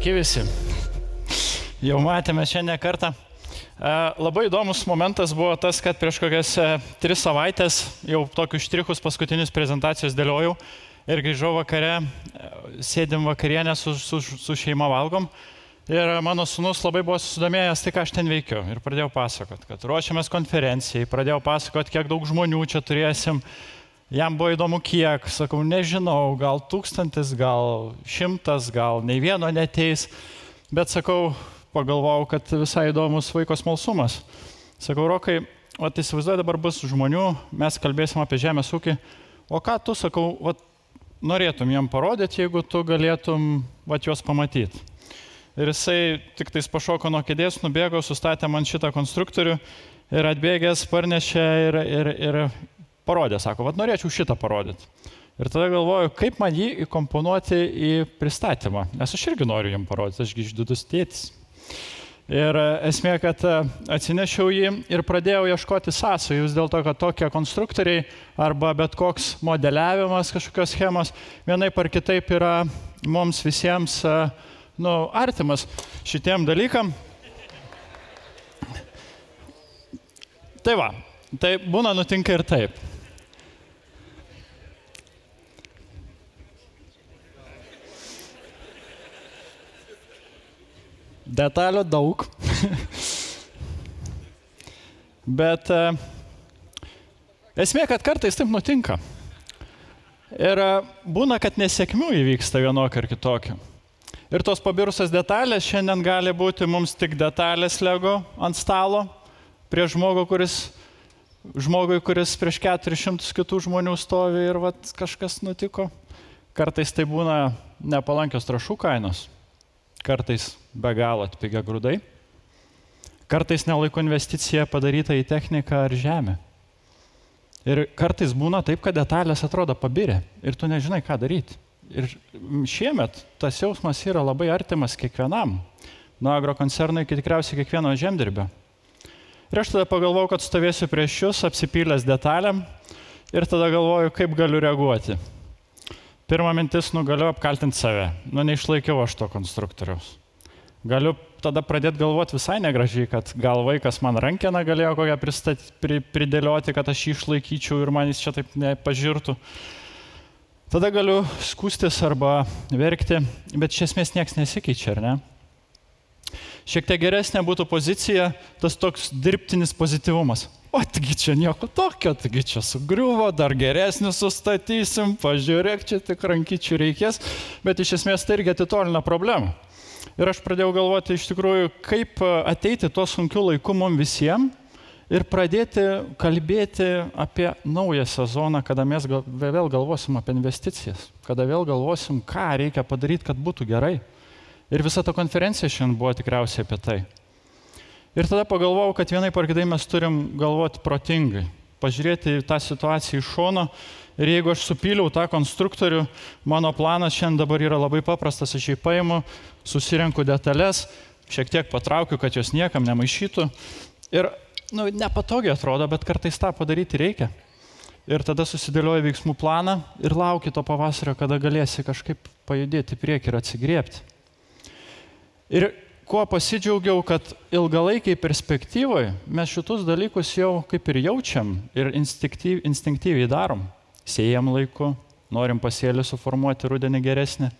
Sveiki visi. Jau matėme šiandien kartą. Labai įdomus momentas buvo tas, kad prieš kokias 3 savaitės jau tokius štrichus paskutinius prezentacijos dėliojau ir grįžau vakare, sėdim vakarienę su šeima valgom ir mano sūnus labai buvo susidomėjęs, tai ką aš ten veikiu ir pradėjau pasakot, kad ruošiamės konferencijai, pradėjau pasakot, kiek daug žmonių čia turėsim. Jam buvo įdomu kiek, sakau, nežinau, gal 1000, gal 100, gal nei vieno neteis, bet sakau, pagalvojau, kad visai įdomus vaiko smalsumas. Sakau, Rokai, įsivaizduoju, dabar bus žmonių, mes kalbėsim apie žemės ūkį, o ką tu, sakau, norėtum jam parodyti, jeigu tu galėtum juos pamatyti. Ir jisai tik tais pašoko nuo kėdės, nubėgo, sustatė man šitą konstruktorių ir atbėgęs parnešė ir parodė, sako, norėčiau šitą parodyti. Ir tada galvoju, kaip man jį įkomponuoti į pristatymą, nes aš irgi noriu jam parodyti, ašgi išdidus tėtis. Ir esmė, kad atsinešiau jį ir pradėjau ieškoti sąsajų, dėl to, kad tokie konstruktoriai arba bet koks modeliavimas, kažkokios schemos, vienaip ar kitaip yra mums visiems artimas šitiem dalykam. Tai va, tai būna nutinka ir taip. Detalių daug, bet esmė, kad kartais taip nutinka. Ir būna, kad nesėkmių įvyksta vienokio ar kitokio. Ir tos pabirusios detalės šiandien gali būti mums tik detalės Lego ant stalo prie žmogui, kuris prieš 400 kitų žmonių stovi ir kažkas nutiko. Kartais tai būna nepalankios trąšų kainos. Kartais be galo atpigia grūdai, kartais nelaiko investicija padaryta į techniką ar žemę. Ir kartais būna taip, kad detalės atrodo pabirę ir tu nežinai, ką daryti. Ir šiemet tas jausmas yra labai artimas kiekvienam, nuo agrokoncerno iki tikriausiai kiekvieno žemdirbio. Ir aš tada pagalvojau, kad stovėsiu prieš jūs, apsipylęs detalėm ir tada galvoju, kaip galiu reaguoti. Pirma mintis, galiu apkaltinti save. Neišlaikiau aš to konstruktoriaus. Galiu tada pradėti galvoti visai negražiai, kad gal vaikas man rankeną galėjo kokią pridėlioti, kad aš jį išlaikyčiau ir man jis čia taip nepažirtų. Tada galiu skūstis arba verkti, bet iš esmės nieks nesikeičia, ar ne? Šiek tiek geresnė būtų pozicija, tas toks dirbtinis pozityvumas. Taigi čia nieko tokio, taigi čia sugriuvo, dar geresnį sustatysim, pažiūrėk, čia tik rankyčių reikės, bet iš esmės tai irgi atitolina problemą. Ir aš pradėjau galvoti iš tikrųjų, kaip ateiti tuo sunkiu laiku mums visiems ir pradėti kalbėti apie naują sezoną, kada mes vėl galvosim apie investicijas, kada vėl galvosim, ką reikia padaryti, kad būtų gerai. Ir visa ta konferencija šiandien buvo tikriausiai apie tai. Ir tada pagalvojau, kad vienaip ar kitaip mes turim galvoti protingai, pažiūrėti tą situaciją iš šono. Ir jeigu aš supyliau tą konstruktorių, mano planas šiandien dabar yra labai paprastas, aš jį paimu, susirenku detalės, šiek tiek patraukiu, kad jos niekam nemaišytų. Ir nepatogiai atrodo, bet kartais tą padaryti reikia. Ir tada susidėlioju veiksmų planą ir lauki to pavasario, kada galėsi kažkaip pajudėti į priekį ir atsigriebti. Ir kuo pasidžiaugiau, kad ilgalaikiai perspektyvoje mes šitus dalykus jau kaip ir jaučiam ir instinktyviai darom. Sėjam laiku, norim pasėlį suformuoti rudenį geresnį.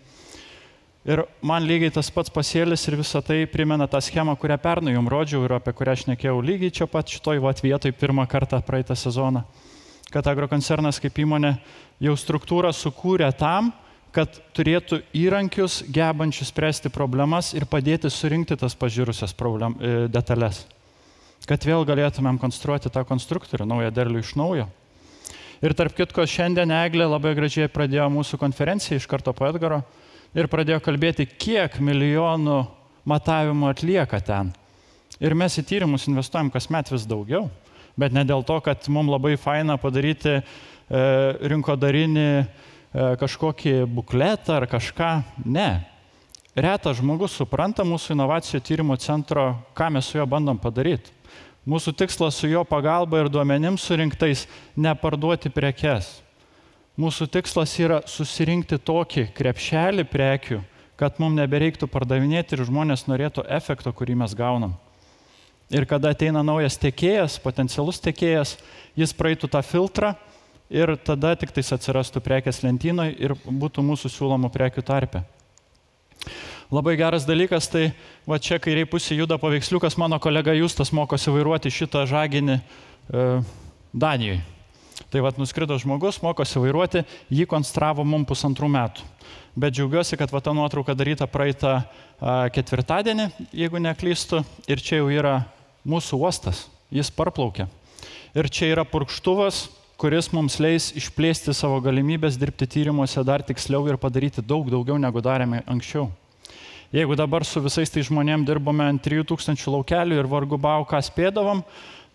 Ir man lygiai tas pats pasėlis ir visą tai primena tą schemą, kurią pernai jums rodžiau ir apie kurią šnekėjau lygiai čia pat šitoj vietoj pirmą kartą praeitą sezoną. Kad agrokoncernas kaip įmonė jau struktūrą sukūrė tam, kad turėtų įrankius gebančius spręsti problemas ir padėti surinkti tas pažiūrusias detalės. Kad vėl galėtumėm konstruoti tą konstruktorių, naują derlių iš naujo. Ir tarp kitko, šiandien Eglė labai gražiai pradėjo mūsų konferenciją iš karto po Edgaro ir pradėjo kalbėti, kiek milijonų matavimų atlieka ten. Ir mes į tyrimus investuojam kasmet vis daugiau, bet ne dėl to, kad mums labai faina padaryti rinkodarinį kažkokį bukletą ar kažką. Ne. Retas žmogus supranta mūsų inovacijų tyrimo centro, ką mes su juo bandom padaryti. Mūsų tikslas su jo pagalba ir duomenim surinktais neparduoti prekes. Mūsų tikslas yra susirinkti tokį krepšelį prekių, kad mums nebereiktų pardavinėti ir žmonės norėtų efekto, kurį mes gaunam. Ir kada ateina naujas tiekėjas, potencialus tiekėjas, jis praeitų tą filtrą ir tada tik tais atsirastų prekės lentynoje ir būtų mūsų siūlomų prekių tarpe. Labai geras dalykas, tai va čia kairiai pusė juda paveiksliukas, mano kolega Justas mokosi vairuoti šitą žaginį Danijoje. Tai va nuskrido žmogus, mokosi vairuoti, jį konstravo mums 1,5 metų. Bet džiaugiuosi, kad va ta nuotrauka daryta praeitą ketvirtadienį, jeigu neklystu, ir čia jau yra mūsų uostas, jis parplaukia. Ir čia yra purkštuvas, kuris mums leis išplėsti savo galimybės dirbti tyrimuose dar tiksliau ir padaryti daug daugiau, negu darėme anksčiau. Jeigu dabar su visais tai žmonėm dirbome ant 3000 laukelių ir vargu bau, ką spėdavom,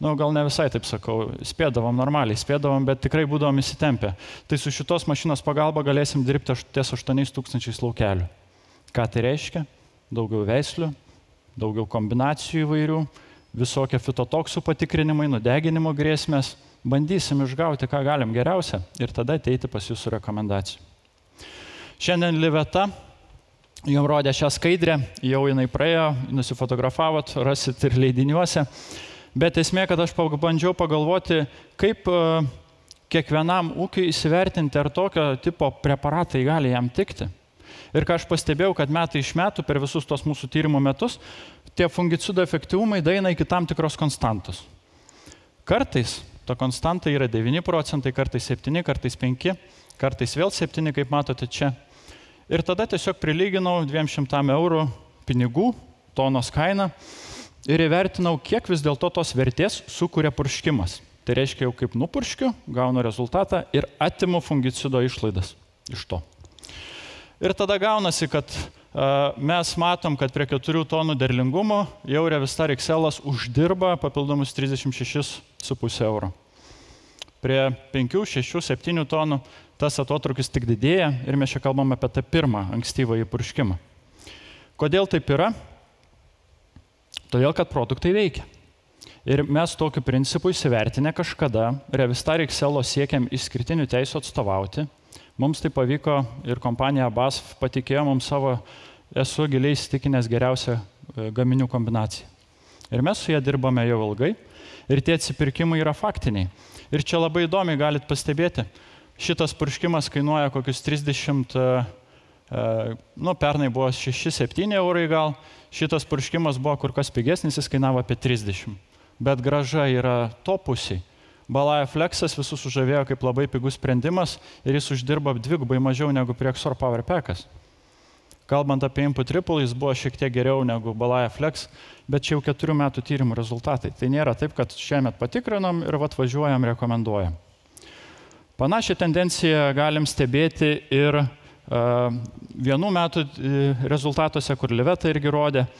gal ne visai taip sakau, spėdavom normaliai, spėdavom, bet tikrai būdavom įsitempę. Tai su šitos mašinos pagalba galėsim dirbti ties 8000 laukelių. Ką tai reiškia? Daugiau veislių, daugiau kombinacijų įvairių, visokie fitotoksų patikrinimai, nudeginimo grėsmės. Bandysim išgauti, ką galim geriausia ir tada ateiti pas jūsų rekomendacijų. Šiandien Liveta jums rodė šią skaidrę, jau jinai praėjo, nusifotografavot, rasit ir leidiniuose. Bet esmė, kad aš bandžiau pagalvoti, kaip kiekvienam ūkiui įsivertinti, ar tokio tipo preparatai gali jam tikti. Ir ką aš pastebėjau, kad metai iš metų per visus tos mūsų tyrimų metus, tie fungicidų efektyvumai daeina iki tam tikros konstantos. Kartais ta konstanta yra 9%, kartais 7%, kartais 5%, kartais vėl 7%, kaip matote čia. Ir tada tiesiog prilyginau 200 eurų pinigų, tonos kainą ir įvertinau, kiek vis dėlto tos vertės sukuria purškimas. Tai reiškia, jau kaip nupurškiu, gaunu rezultatą ir atimu fungicido išlaidas iš to. Ir tada gaunasi, kad mes matom, kad prie 4 tonų derlingumo jau Revistar XL uždirba papildomus 36,5 eurų. Prie 5, 6, 7 tonų tas atotrukis tik didėja ir mes čia kalbam apie tą pirmą ankstyvąjį purškimą. Kodėl taip yra? Todėl, kad produktai veikia. Ir mes tokiu principu įsivertinę kažkada Revistar XL siekiam išskirtinių teisų atstovauti. Mums tai pavyko ir kompanija BASF patikėjo mums savo, esu giliai įsitikinęs, geriausią gaminių kombinaciją. Ir mes su ją dirbame jau ilgai ir tie atsipirkimai yra faktiniai. Ir čia labai įdomiai galit pastebėti, šitas purškimas kainuoja kokius 30, pernai buvo 6-7 eurai gal, šitas purškimas buvo kur kas pigesnis, jis kainavo apie 30. Bet grąža yra to pusiai. Balaya Flexas visus sužavėjo kaip labai pigus sprendimas ir jis uždirba 2x mažiau negu Priexor Power Packas. Kalbant apie Input Ripple, jis buvo šiek tiek geriau negu Balaya Flex, bet čia jau 4 metų tyrimų rezultatai. Tai nėra taip, kad šiemet patikrinom ir važiuojam, rekomenduojam. Panašią tendenciją galim stebėti ir 1 metų rezultatuose, kur Liveta irgi rodė.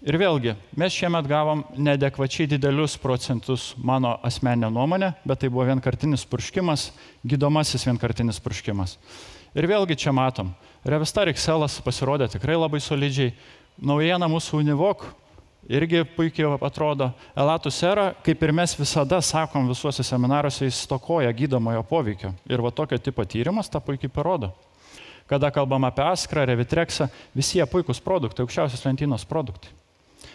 Ir vėlgi, mes šiemet gavom neadekvačiai didelius procentus, mano asmeninė nuomonė, bet tai buvo vienkartinis purškimas, gydomasis vienkartinis purškimas. Ir vėlgi čia matom, Revistar XL pasirodė tikrai labai solidžiai, naujiena mūsų Univok irgi puikiai atrodo, Elatus Era, kaip ir mes visada sakom visuose seminaruose, jis stokoja gydomojo poveikio. Ir va tokio tipo tyrimas tą puikiai parodo. Kada kalbam apie Askrą, Revitrexą, visi jie puikus produktai, aukščiausios lentynos produktai.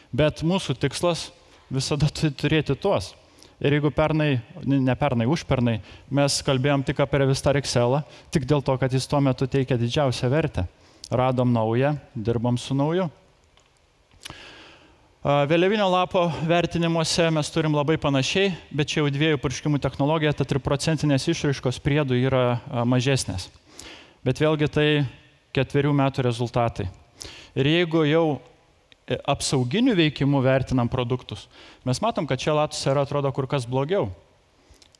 Bet mūsų tikslas visada turėti tuos. Ir jeigu užpernai, mes kalbėjom tik apie Revistar XL, tik dėl to, kad jis tuo metu teikia didžiausią vertę. Radom naują, dirbom su nauju. Vėliavinio lapo vertinimuose mes turim labai panašiai, bet čia jau 2 purškimų technologija, ta 3% išraiškos priedų yra mažesnės. Bet vėlgi tai 4 metų rezultatai. Ir jeigu jau apsauginių veikimų vertinam produktus, mes matom, kad čia Elatus Era atrodo kur kas blogiau,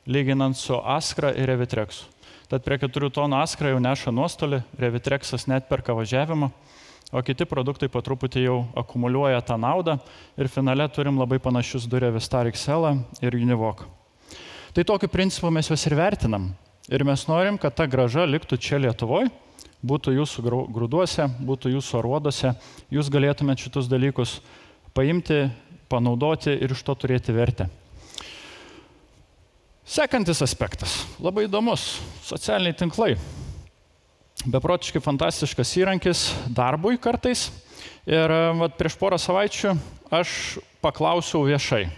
lyginant su Askra ir Revitrexu. Tad prie 4 tonų Askra jau neša nuostolį, Revitrexas net perka važiavimą, o kiti produktai po truputį jau akumuliuoja tą naudą ir finale turim labai panašius du Revistar XL ir Univok. Tai tokiu principu mes juos ir vertinam. Ir mes norim, kad ta grąža liktų čia Lietuvoje, būtų jūsų grūduose, būtų jūsų aruoduose, jūs galėtumėte šitus dalykus paimti, panaudoti ir iš to turėti vertę. Sekantis aspektas, labai įdomus, socialiniai tinklai. beprotiškai fantastiškas įrankis darbui kartais. Ir prieš porą savaičių aš paklausiau viešai.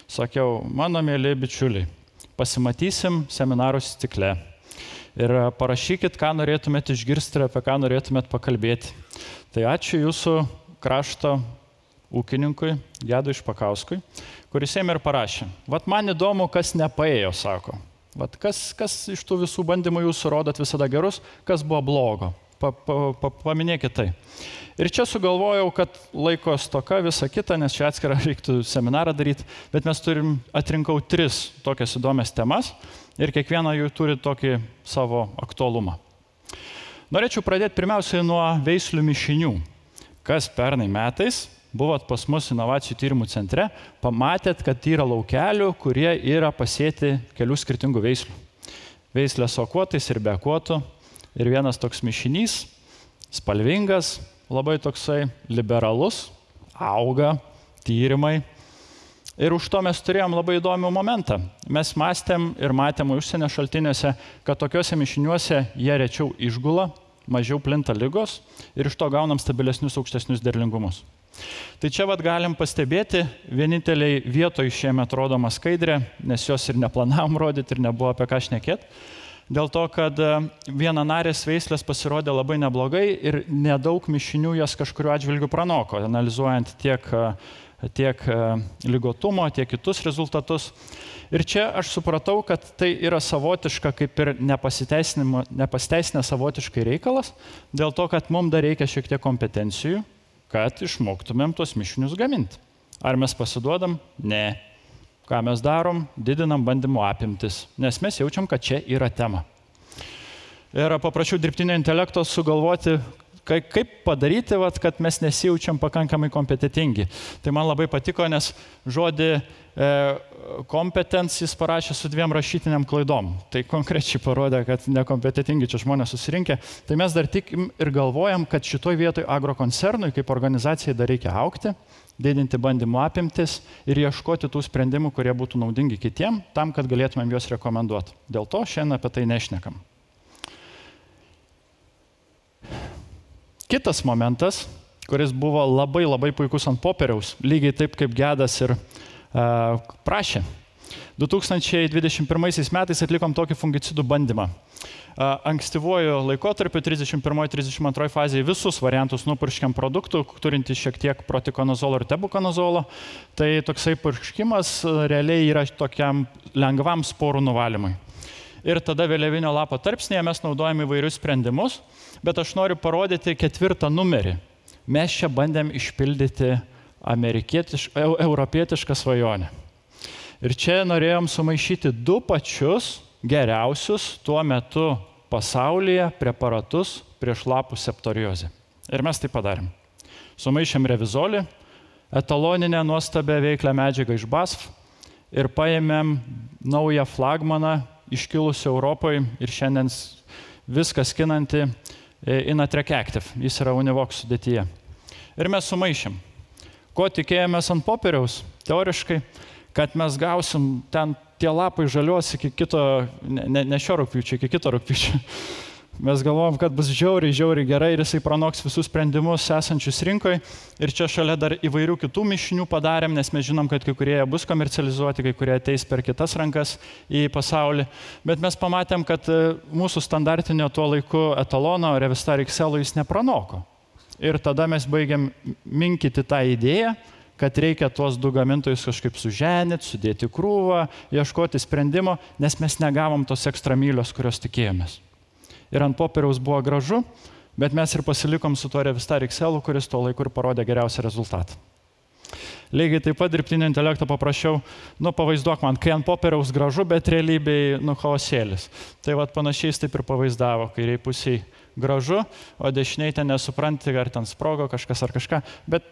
Sakiau, mano mėly bičiuliai, pasimatysim seminarų stikle. Ir parašykit, ką norėtumėt išgirsti ir apie ką norėtumėt pakalbėti. Tai ačiū jūsų krašto ūkininkui, Gedui Špakauskui, kuris ėmė ir parašė. Vat man įdomu, kas nepaėjo, sako. Vat kas iš tų visų bandymų jūsų rodot visada gerus, kas buvo blogo. Paminėkit tai. Ir čia sugalvojau, kad laiko stoka visa kita, nes čia atskirą reiktų seminarą daryti, bet mes atrinkau 3 tokias įdomias temas ir kiekviena jų turi tokį savo aktualumą. Norėčiau pradėti pirmiausiai nuo veislių mišinių. Kas pernai metais buvot pas mus inovacijų tyrimų centre, pamatėt, kad yra laukelių, kurie yra pasėti kelių skirtingų veislių. Veislė su akuotais ir be akuotų. Ir vienas toks mišinys, spalvingas, labai toksai liberalus, auga, tyrimai. Ir už to mes turėjom labai įdomų momentą. Mes mąstėm ir matėm užsienio šaltiniuose, kad tokiuose mišiniuose jie rečiau išgula, mažiau plinta ligos ir iš to gaunam stabilesnius, aukštesnius derlingumus. Tai čia galim pastebėti, vieninteliai vietoj šiemet rodoma skaidrė, nes jos ir neplanavom rodyti ir nebuvo apie ką šnekėti. Dėl to, kad vienanarės veislės pasirodė labai neblogai ir nedaug mišinių jas kažkuriuo atžvilgiu pranoko, analizuojant tiek ligotumo, tiek kitus rezultatus. Ir čia aš supratau, kad tai yra savotiška kaip ir nepasiteisinę savotiškai reikalas, dėl to, kad mums dar reikia šiek tiek kompetencijų, kad išmoktumėm tuos mišinius gaminti. Ar mes pasiduodam? Ne. Ką mes darom? Didinam bandymų apimtis, nes mes jaučiam, kad čia yra tema. Ir paprašiau dirbtinio intelekto sugalvoti, kaip padaryti, kad mes nesijaučiam pakankamai kompetitingi. Tai man labai patiko, nes žodį competence jis parašė su 2 rašytiniam klaidom. Tai konkrečiai parodė, kad nekompetitingi čia žmonės susirinkė. Tai mes dar tikim ir galvojam, kad šitoj vietoj agrokoncernui kaip organizacijai dar reikia augti, didinti bandymų apimtis ir ieškoti tų sprendimų, kurie būtų naudingi kitiem, tam, kad galėtumėm juos rekomenduoti. Dėl to šiandien apie tai nešnekam. Kitas momentas, kuris buvo labai puikus ant popieriaus, lygiai taip kaip Gedas ir prašė. 2021 metais atlikom tokį fungicidų bandymą. Ankstyvuoju laikotarpiu 31-32 fazėje visus variantus nupurškiam produktų, turintys šiek tiek protikonazolo ir tebukonazolo. Tai toksai purškimas realiai yra tokiam lengvam sporų nuvalymui. Ir tada vėliavinio lapo tarpsnėje mes naudojame įvairius sprendimus, bet aš noriu parodyti 4 numerį. Mes čia bandėm išpildyti europietišką svajonę. Ir čia norėjom sumaišyti 2 pačius geriausius tuo metu pasaulyje preparatus prieš lapų septoriozę. Ir mes tai padarėm. Sumaišėm revizolį, etaloninę nuostabę veiklę medžiagą iš BASF ir paėmėm naują flagmaną iškilusią Europoje ir šiandien viską skinanti Inatrek Active. Jis yra Univox sudėtyje. Ir mes sumaišėm. Ko tikėjomės ant popieriaus? Teoriškai, kad mes gausim ten tie lapai žaliuos iki kito, ne šio rugpjūčio, iki kito rugpjūčio. Mes galvojom, kad bus žiauriai gerai ir jisai pranoks visus sprendimus esančius rinkoje. Ir čia šalia dar įvairių kitų mišinių padarėm, nes mes žinom, kad kai kurie bus komercializuoti, kai kurie ateis per kitas rankas į pasaulį. Bet mes pamatėm, kad mūsų standartinio tuo laiku etalono Revistar XL jis nepranoko. Ir tada mes baigiam minkyti tą idėją, kad reikia tuos 2 gamintojus kažkaip suženyti, sudėti krūvą, ieškoti sprendimo, nes mes negavom tos ekstramylios, kurios tikėjomės. Ir ant popieriaus buvo gražu, bet mes ir pasilikom su tuo Revistar XL, kuris tuo laiku ir parodė geriausią rezultatą. Lygiai taip pat dirbtinio intelekto paprašiau, pavaizduok man, kai ant popieriaus gražu, bet realybėj chaosėlis. Tai panašiai jis taip ir pavaizdavo, kairiai pusiai gražu, o dešiniai ten nesupranti, ar ten sprogo kažkas ar kažką, bet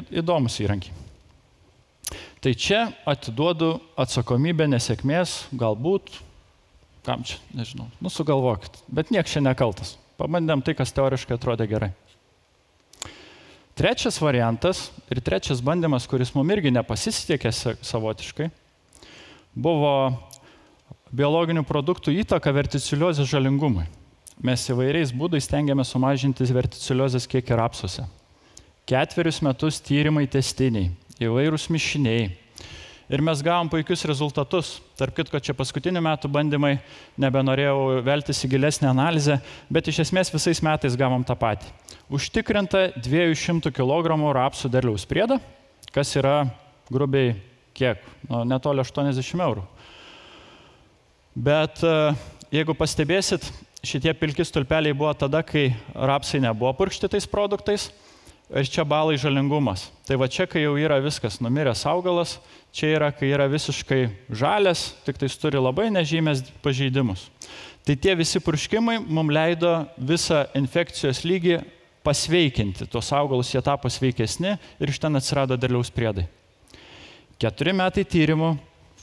įdomus įrankiai. Tai čia atiduodu atsakomybę nesėkmės, galbūt, kam čia, nežinau, sugalvokit, bet nieks čia nekaltas. Pabandėm tai, kas teoriškai atrodė gerai. Trečias variantas ir trečias bandymas, kuris mums irgi nepasisekė savotiškai, buvo biologinių produktų įtaka verticiliozės žalingumui. mes įvairiais būdais stengiamės sumažinti verticiliozės kiekį rapsuose. 4 metus tyrimai testiniai, įvairūs mišiniai. Ir mes gavom puikius rezultatus. Tarp kitko, čia paskutinių metų bandymai, nebenorėjau veltis į gilesnę analizę, bet iš esmės visais metais gavom tą patį. Užtikrinta 200 kg rapsų derliaus priedą, kas yra grubiai kiek? Netoli 80 eurų. Bet jeigu pastebėsit, šitie pilki stulpeliai buvo tada, kai rapsai nebuvo purkšti tais produktais, ir čia balai žalingumas. Tai va čia, kai jau yra viskas numiręs augalas, čia yra, kai yra visiškai žalias, tik tai turi labai nežymės pažeidimus. Tai tie visi purškimai mums leido visą infekcijos lygį pasveikinti. Tuos augalus jie tapo sveikesni ir iš ten atsirado derliaus priedai. 4 metai tyrimų,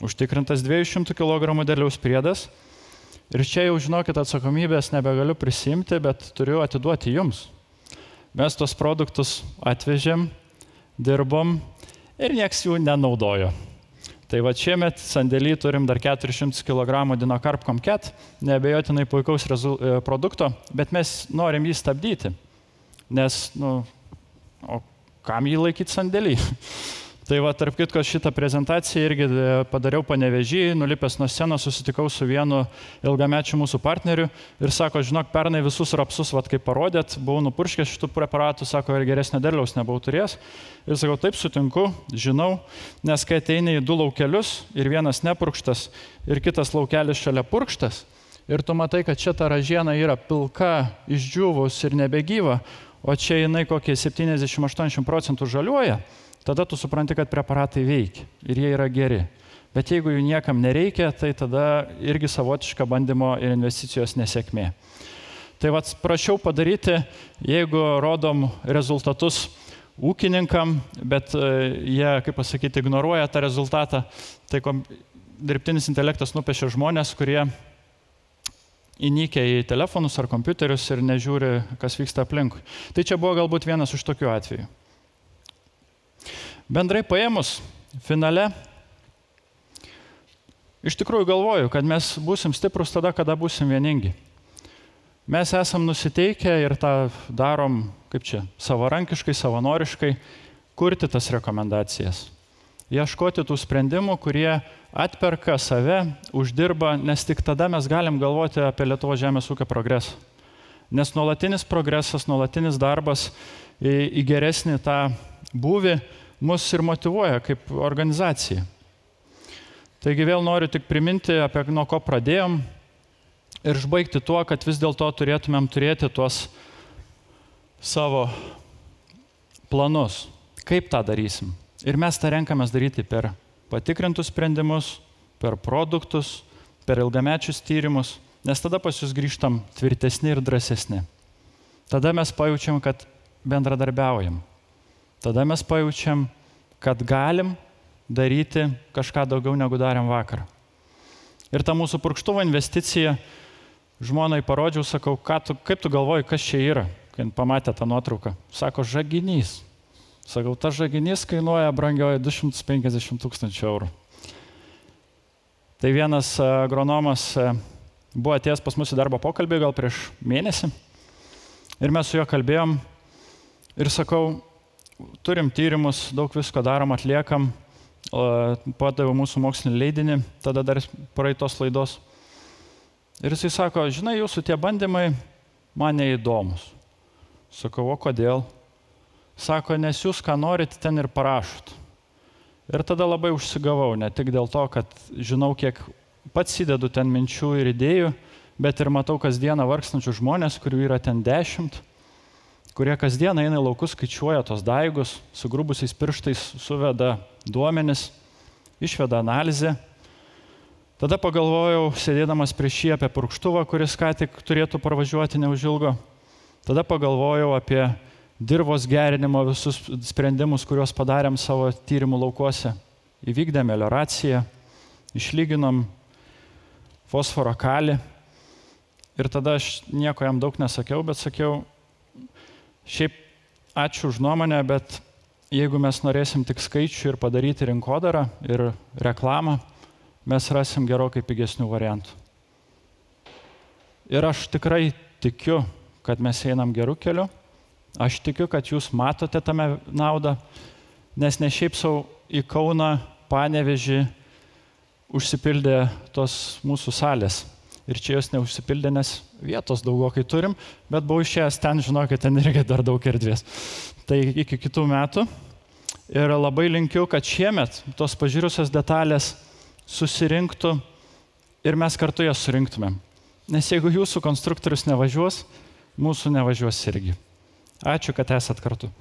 užtikrintas 200 kg derliaus priedas. Ir čia jau, žinokit, atsakomybės nebegaliu prisimti, bet turiu atiduoti jums. Mes tos produktus atvežėm, dirbom ir nieks jų nenaudojo. Tai va šiemet sandėly turim dar 400 kg Dinocarb Comcat, neabejotinai puikaus produkto, bet mes norim jį stabdyti. Nes, o kam jį laikyti sandėly? Tai va, tarp kitko, šitą prezentaciją irgi padariau Panevėžy, nulipęs nuo scenos, susitikau su vienu ilgamečiu mūsų partneriu ir sako, žinok, pernai visus rapsus, vat, kaip parodėt, buvau nupurškęs šitų preparatų, sako, ir geresnio derliaus nebuvau turėjęs. Ir sakau, taip sutinku, žinau, nes kai ateini į 2 laukelius ir vienas nepurkštas ir kitas laukelis šalia purkštas, ir tu matai, kad čia ta ražiena yra pilka, išdžiūvus ir nebegyva, o čia jinai kokie 70-80% žaliuoja, tada tu supranti, kad preparatai veikia ir jie yra geri. Bet jeigu jų niekam nereikia, tai tada irgi savotiška bandymo ir investicijos nesėkmė. Tai vat prašiau padaryti, jeigu rodom rezultatus ūkininkam, bet jie, kaip pasakyti, ignoruoja tą rezultatą, tai dirbtinis intelektas nupiešia žmonės, kurie įnikę į telefonus ar kompiuterius ir nežiūri, kas vyksta aplinkui. Tai čia buvo galbūt vienas iš tokių atvejų. Bendrai paėmus, finale, iš tikrųjų galvoju, kad mes būsim stiprus tada, kada būsim vieningi. Mes esam nusiteikę ir tą darom, kaip čia, savarankiškai, savanoriškai, kurti tas rekomendacijas. Ieškoti tų sprendimų, kurie atperka save, uždirba, nes tik tada mes galim galvoti apie Lietuvos žemės ūkio progresą. Nes nuolatinis progresas, nuolatinis darbas į geresnį tą būvį mus ir motyvuoja kaip organizacija. Taigi vėl noriu tik priminti, apie nuo ko pradėjom ir išbaigti tuo, kad vis dėlto turėtumėm turėti tuos savo planus. Kaip tą darysim? Ir mes tą renkamės daryti per patikrintus sprendimus, per produktus, per ilgamečius tyrimus, nes tada pas jūs grįžtam tvirtesni ir drąsesni. Tada mes pajaučiam, kad bendradarbiaujam. Tada mes pajaučiam, kad galim daryti kažką daugiau negu darėm vakar. Ir ta mūsų purkštuvo investicija, žmonai parodžiau, sakau, kaip tu galvoji, kas čia yra, kai pamatė tą nuotrauką. Sako, žaginys. Sakau, ta žaginys kainuoja brangioji 250 000 eurų. Tai vienas agronomas buvo atėjęs pas mus į darbo pokalbį gal prieš mėnesį ir mes su juo kalbėjom ir sakau, turim tyrimus, daug visko darom, atliekam, padaviau mūsų mokslinį leidinį, tada dar praeitos laidos. Ir jisai sako, žinai, jūsų tie bandymai man neįdomus. Sakau, o kodėl? Sako, nes jūs ką norit, ten ir parašot. Ir tada labai užsigavau, ne tik dėl to, kad žinau, kiek pats įdedu ten minčių ir idėjų, bet ir matau kasdieną vargstančių žmonės, kurių yra ten 10, kurie kasdieną eina į laukus, skaičiuoja tos daigus, su grubusiais pirštais suveda duomenis, išveda analizę. Tada pagalvojau, sėdėdamas prieš jį apie purkštuvą, kuris ką tik turėtų parvažiuoti neužilgo. Tada pagalvojau apie dirvos gerinimo visus sprendimus, kuriuos padarėm savo tyrimų laukuose. Įvykdėm melioraciją, išlyginom fosforo kalį. Ir tada aš nieko jam daug nesakiau, bet sakiau, šiaip ačiū už nuomonę, bet jeigu mes norėsim tik skaičių ir padaryti rinkodarą ir reklamą, mes rasim gerokai pigesnių variantų. Ir aš tikrai tikiu, kad mes einam gerų kelių. Aš tikiu, kad jūs matote tame naudą, nes ne šiaip savo į Kauną, Panevėžį užsipildė tos mūsų salės. Ir čia jos neužsipildė, nes vietos daugokai turim, bet buvau išėjęs ten, žinokit, ten reikia dar daug erdvės. Tai iki kitų metų. Ir labai linkiu, kad šiemet tos pažiūrusios detalės susirinktų ir mes kartu jas surinktumėm. Nes jeigu jūsų konstruktorius nevažiuos, mūsų nevažiuos irgi. Ačiū, kad esat kartu.